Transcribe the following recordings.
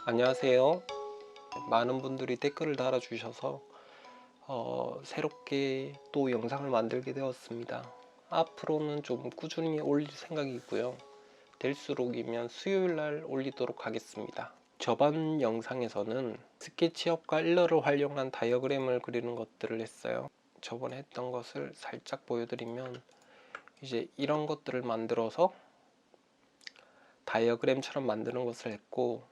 안녕하세요. 많은 분들이 댓글을 달아주셔서 새롭게 또 영상을 만들게 되었습니다. 앞으로는 좀 꾸준히 올릴 생각이고요. 될수록이면 수요일날 올리도록 하겠습니다. 저번 영상에서는 스케치업과 일러를 활용한 다이어그램을 그리는 것들을 했어요. 저번에 했던 것을 살짝 보여드리면 이제 이런 것들을 만들어서 다이어그램처럼 만드는 것을 했고,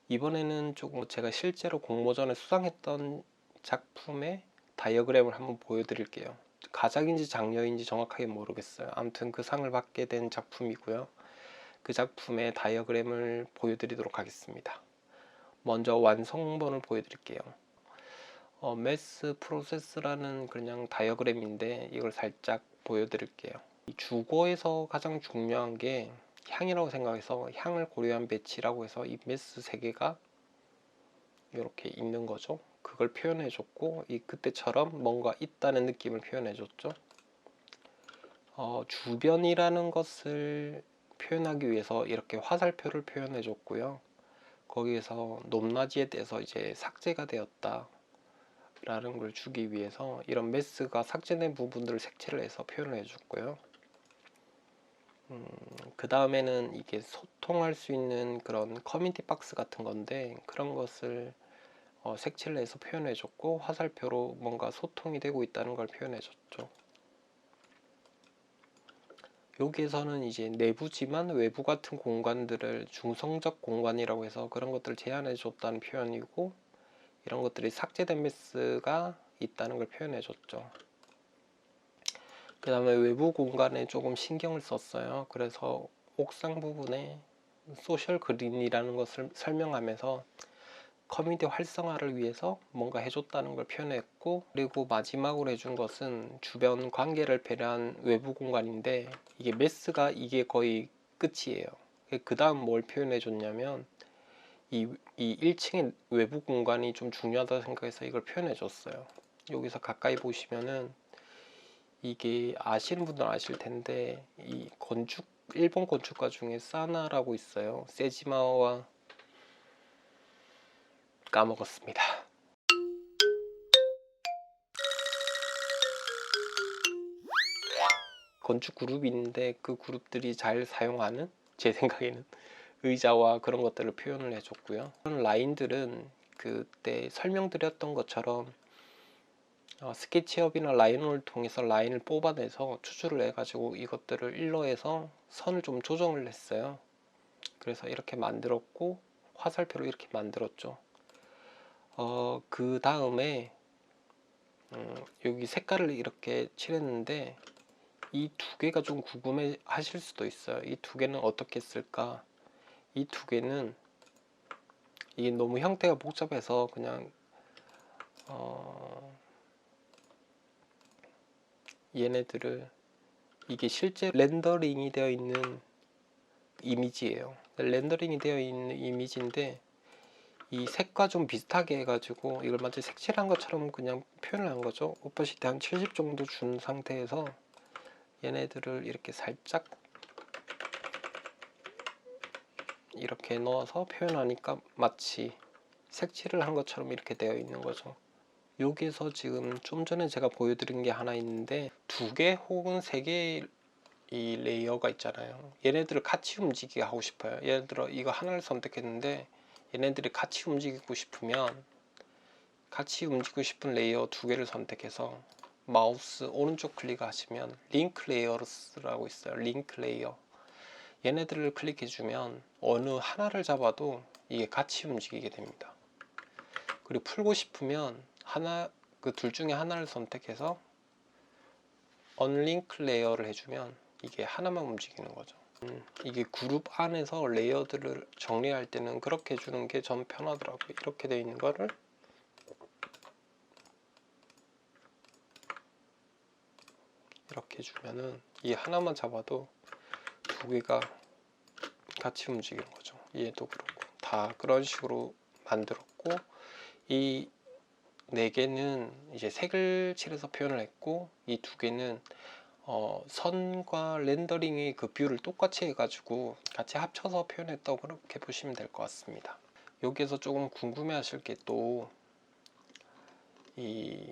이번에는 조금 제가 실제로 공모전에 수상했던 작품의 다이어그램을 한번 보여드릴게요. 가작인지 장려인지 정확하게 모르겠어요. 아무튼 그 상을 받게 된 작품이고요. 그 작품의 다이어그램을 보여드리도록 하겠습니다. 먼저 완성본을 보여드릴게요. 매스 프로세스라는 그냥 다이어그램인데 이걸 살짝 보여드릴게요. 이 주거에서 가장 중요한 게 향이라고 생각해서 향을 고려한 배치라고 해서 이 매스 3개가 이렇게 있는 거죠. 그걸 표현해 줬고, 이 그때처럼 뭔가 있다는 느낌을 표현해 줬죠. 주변이라는 것을 표현하기 위해서 이렇게 화살표를 표현해 줬고요. 거기에서 높낮이에 대해서 이제 삭제가 되었다 라는 걸 주기 위해서 이런 매스가 삭제된 부분들을 색칠을 해서 표현을 해줬고요. 그 다음에는 이게 소통할 수 있는 그런 커뮤니티 박스 같은 건데, 그런 것을 색칠을 해서 표현해줬고, 화살표로 뭔가 소통이 되고 있다는 걸 표현해줬죠. 여기에서는 이제 내부지만 외부 같은 공간들을 중성적 공간이라고 해서 그런 것들을 제한해줬다는 표현이고, 이런 것들이 삭제된 매스가 있다는 걸 표현해줬죠. 그 다음에 외부 공간에 조금 신경을 썼어요. 그래서 옥상 부분에 소셜 그린이라는 것을 설명하면서 커뮤니티 활성화를 위해서 뭔가 해줬다는 걸 표현했고, 그리고 마지막으로 해준 것은 주변 관계를 배려한 외부 공간인데, 이게 매스가 이게 거의 끝이에요. 그 다음 뭘 표현해 줬냐면 이 1층의 외부 공간이 좀 중요하다고 생각해서 이걸 표현해 줬어요. 여기서 가까이 보시면은 이게 아시는 분들은 아실 텐데, 이 건축 일본 건축가 중에 사나라고 있어요. 세지마와 까먹었습니다. 건축 그룹이 있는데 그 그룹들이 잘 사용하는, 제 생각에는 의자와 그런 것들을 표현을 해줬고요. 그런 라인들은 그때 설명드렸던 것처럼 스케치업이나 라이논을 통해서 라인을 뽑아내서 추출을 해가지고 이것들을 일러해서 선을 좀 조정을 했어요. 그래서 이렇게 만들었고, 화살표로 이렇게 만들었죠. 그 다음에 여기 색깔을 이렇게 칠했는데, 이 두 개가 좀 궁금해 하실 수도 있어요. 이 두 개는 어떻게 쓸까? 이 두 개는 이게 너무 형태가 복잡해서 그냥 얘네들을, 이게 실제 렌더링이 되어 있는 이미지예요. 렌더링이 되어 있는 이미지인데 이 색과 좀 비슷하게 해가지고 이걸 마치 색칠한 것처럼 그냥 표현을 한 거죠. 오퍼시티 한 70 정도 준 상태에서 얘네들을 이렇게 살짝 이렇게 넣어서 표현하니까 마치 색칠을 한 것처럼 이렇게 되어 있는 거죠. 여기에서 지금 좀 전에 제가 보여드린 게 하나 있는데, 2개 혹은 3개의 이 레이어가 있잖아요. 얘네들을 같이 움직이게 하고 싶어요. 예를 들어 이거 하나를 선택했는데 얘네들이 같이 움직이고 싶으면, 같이 움직이고 싶은 레이어 2개를 선택해서 마우스 오른쪽 클릭하시면 링크 레이어스라고 있어요. 링크 레이어. 얘네들을 클릭해주면 어느 하나를 잡아도 이게 같이 움직이게 됩니다. 그리고 풀고 싶으면 그 둘 중에 하나를 선택해서 언링크 레이어를 해주면 이게 하나만 움직이는 거죠. 이게 그룹 안에서 레이어들을 정리할 때는 그렇게 해주는 게 전 편하더라고요. 이렇게 되어 있는 거를 이렇게 해주면은 이 하나만 잡아도 2개가 같이 움직이는 거죠. 얘도 그렇고 다 그런 식으로 만들었고, 이 4개는 이제 색을 칠해서 표현을 했고, 이 2개는 선과 렌더링의 그 뷰를 똑같이 해가지고 같이 합쳐서 표현했다고 그렇게 보시면 될 것 같습니다. 여기에서 조금 궁금해 하실 게 또 이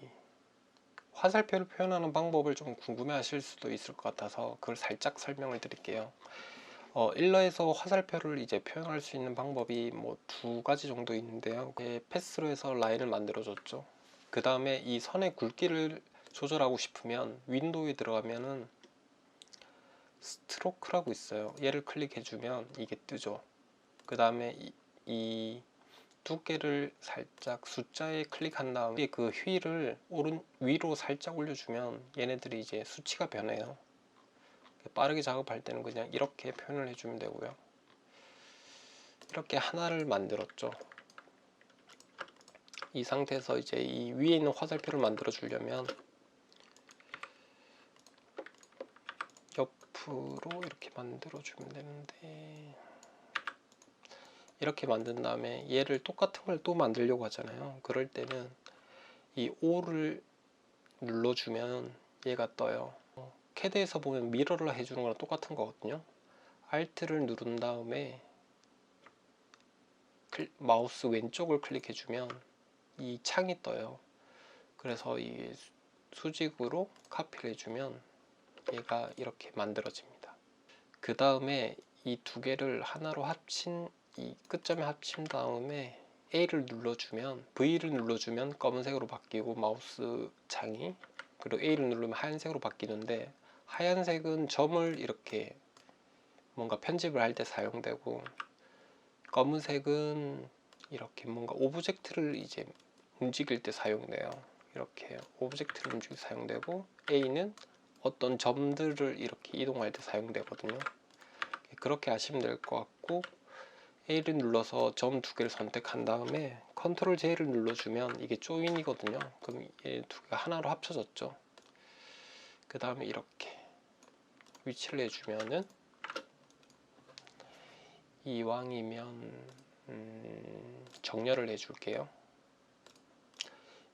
화살표를 표현하는 방법을 좀 궁금해 하실 수도 있을 것 같아서 그걸 살짝 설명을 드릴게요. 일러에서 화살표를 이제 표현할 수 있는 방법이 뭐 두 가지 정도 있는데요. 패스로 해서 라인을 만들어 줬죠. 그 다음에 이 선의 굵기를 조절하고 싶으면 윈도우에 들어가면은 스트로크라고 있어요. 얘를 클릭해주면 이게 뜨죠. 그 다음에 이 두께를 살짝 숫자에 클릭한 다음에 그 휠을 위로 살짝 올려주면 얘네들이 이제 수치가 변해요. 빠르게 작업할 때는 그냥 이렇게 표현을 해주면 되고요. 이렇게 하나를 만들었죠. 이 상태에서 이제 이 위에 있는 화살표를 만들어 주려면 옆으로 이렇게 만들어 주면 되는데, 이렇게 만든 다음에 얘를 똑같은 걸 또 만들려고 하잖아요. 그럴 때는 이 O를 눌러주면 얘가 떠요. 캐드에서 보면 미러를 해주는 거랑 똑같은 거거든요. Alt를 누른 다음에 마우스 왼쪽을 클릭해주면 이 창이 떠요. 그래서 이 수직으로 카피를 해주면 얘가 이렇게 만들어집니다. 그 다음에 이 두 개를 하나로 합친, 이 끝점에 합친 다음에 A를 눌러주면, V를 눌러주면 검은색으로 바뀌고 마우스 창이, 그리고 A를 누르면 하얀색으로 바뀌는데, 하얀색은 점을 이렇게 뭔가 편집을 할 때 사용되고, 검은색은 이렇게 뭔가 오브젝트를 이제 움직일 때 사용돼요. 이렇게 오브젝트를 움직일 때 사용되고, A는 어떤 점들을 이렇게 이동할 때 사용되거든요. 그렇게 하시면 될 것 같고, A를 눌러서 점 두 개를 선택한 다음에 컨트롤 J를 눌러주면 이게 조인이거든요. 그럼 이 두 개가 하나로 합쳐졌죠. 그 다음에 이렇게 위치를 해주면은, 이왕이면 정렬을 해줄게요.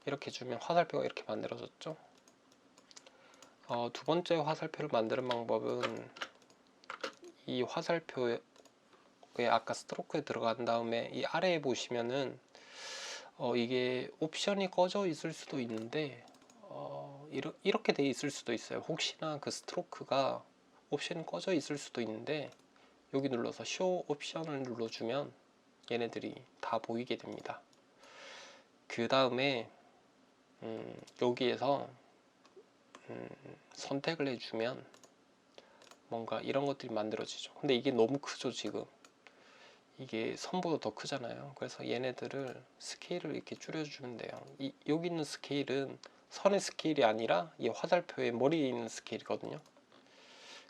이렇게 해주면 화살표가 이렇게 만들어졌죠. 두 번째 화살표를 만드는 방법은 이 화살표에 아까 스트로크에 들어간 다음에 이 아래에 보시면은 이게 옵션이 꺼져 있을 수도 있는데 이렇게 돼 있을 수도 있어요. 혹시나 그 스트로크가 옵션이 꺼져 있을 수도 있는데, 여기 눌러서 쇼 옵션을 눌러주면 얘네들이 다 보이게 됩니다. 그 다음에 여기에서 선택을 해주면 뭔가 이런 것들이 만들어지죠. 근데 이게 너무 크죠. 지금 이게 선보다 더 크잖아요. 그래서 얘네들을 스케일을 이렇게 줄여주면 돼요. 여기 있는 스케일은 선의 스케일이 아니라 이 화살표의 머리에 있는 스케일이거든요.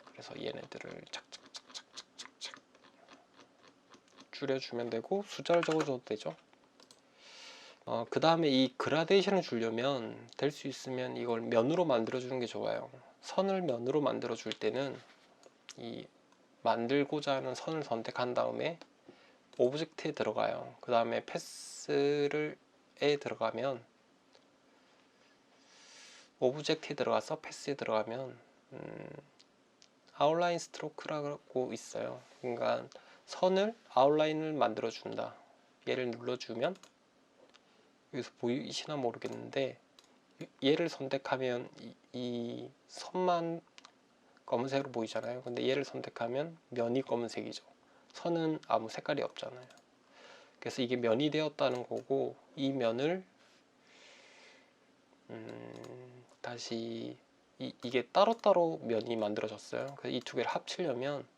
그래서 얘네들을 착착착착착착 줄여주면 되고, 숫자를 적어줘도 되죠. 그 다음에 이 그라데이션을 주려면 될 수 있으면 이걸 면으로 만들어 주는 게 좋아요. 선을 면으로 만들어 줄 때는 이 만들고자 하는 선을 선택한 다음에 오브젝트에 들어가요. 그 다음에 패스에 들어가면, 오브젝트에 들어가서 패스에 들어가면 아웃라인 스트로크라고 있어요. 그러니까 선을 아웃라인을 만들어 준다. 얘를 눌러주면 여기서 보이시나 모르겠는데, 얘를 선택하면 이 선만 검은색으로 보이잖아요. 근데 얘를 선택하면 면이 검은색이죠. 선은 아무 색깔이 없잖아요. 그래서 이게 면이 되었다는 거고, 이 면을 다시 이게 따로따로 면이 만들어졌어요. 그래서 이 두 개를 합치려면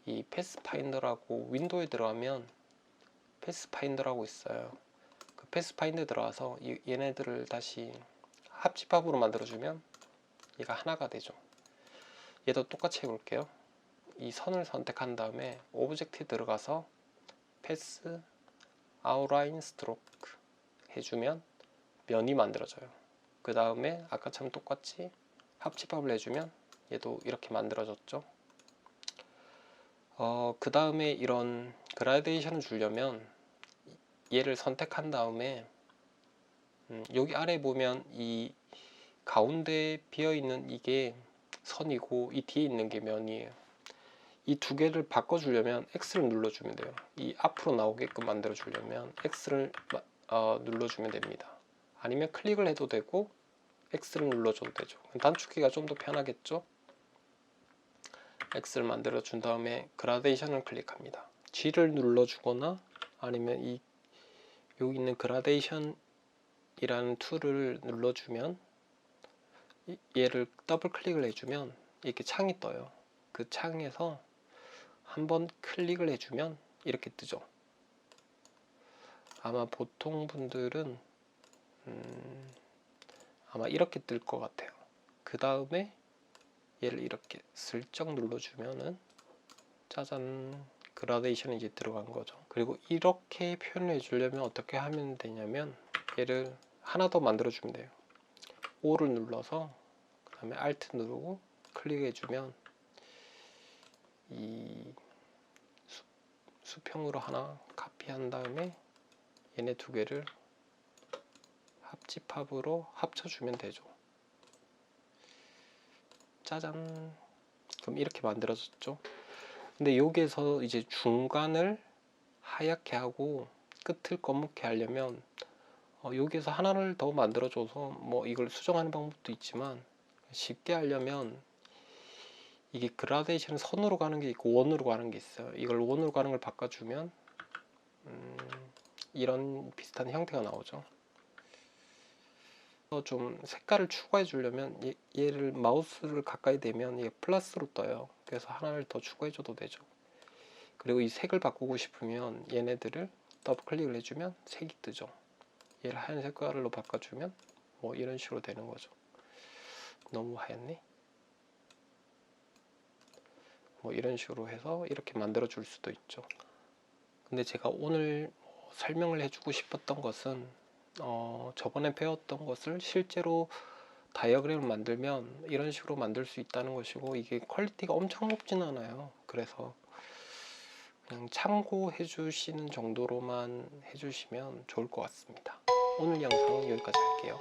이 패스파인더라고, 윈도우에 들어가면 패스파인더라고 있어요. 그 패스파인더에 들어가서 얘네들을 다시 합집합으로 만들어주면 얘가 하나가 되죠. 얘도 똑같이 해볼게요. 이 선을 선택한 다음에 오브젝트에 들어가서 패스 아웃라인 스트로크 해주면 면이 만들어져요. 그 다음에 아까처럼 똑같이 합집합을 해주면 얘도 이렇게 만들어졌죠. 그 다음에 이런 그라데이션을 주려면 얘를 선택한 다음에 여기 아래 보면 이 가운데 비어있는 이게 선이고 이 뒤에 있는 게 면이에요. 이 두 개를 바꿔주려면 X를 눌러주면 돼요. 이 앞으로 나오게끔 만들어주려면 X를 눌러주면 됩니다. 아니면 클릭을 해도 되고 X를 눌러줘도 되죠. 단축키가 좀 더 편하겠죠? X를 만들어준 다음에 그라데이션을 클릭합니다. G를 눌러주거나 아니면 여기 있는 그라데이션이라는 툴을 눌러주면 얘를 더블 클릭을 해주면 이렇게 창이 떠요. 그 창에서 한번 클릭을 해주면 이렇게 뜨죠. 아마 보통 분들은 아마 이렇게 뜰 것 같아요. 그 다음에 얘를 이렇게 슬쩍 눌러주면은 짜잔, 그라데이션이 이제 들어간 거죠. 그리고 이렇게 표현을 해주려면 어떻게 하면 되냐면 얘를 하나 더 만들어주면 돼요. O를 눌러서 그 다음에 Alt 누르고 클릭해주면 이 수평으로 하나 카피한 다음에 얘네 두 개를 합집합으로 합쳐주면 되죠. 짜잔. 그럼 이렇게 만들어졌죠. 근데 여기에서 이제 중간을 하얗게 하고 끝을 검게 하려면 여기에서 하나를 더 만들어줘서 뭐 이걸 수정하는 방법도 있지만 쉽게 하려면 이게 그라데이션 선으로 가는 게 있고 원으로 가는 게 있어요. 이걸 원으로 가는 걸 바꿔주면 이런 비슷한 형태가 나오죠. 좀 색깔을 추가해 주려면 얘를 마우스를 가까이 대면 이게 플러스로 떠요. 그래서 하나를 더 추가해 줘도 되죠. 그리고 이 색을 바꾸고 싶으면 얘네들을 더블 클릭을 해주면 색이 뜨죠. 얘를 하얀 색깔로 바꿔주면 뭐 이런 식으로 되는 거죠. 너무 하얗네. 뭐 이런 식으로 해서 이렇게 만들어 줄 수도 있죠. 근데 제가 오늘 설명을 해주고 싶었던 것은 저번에 배웠던 것을 실제로 다이어그램을 만들면 이런 식으로 만들 수 있다는 것이고, 이게 퀄리티가 엄청 높진 않아요. 그래서 그냥 참고해 주시는 정도로만 해주시면 좋을 것 같습니다. 오늘 영상은 여기까지 할게요.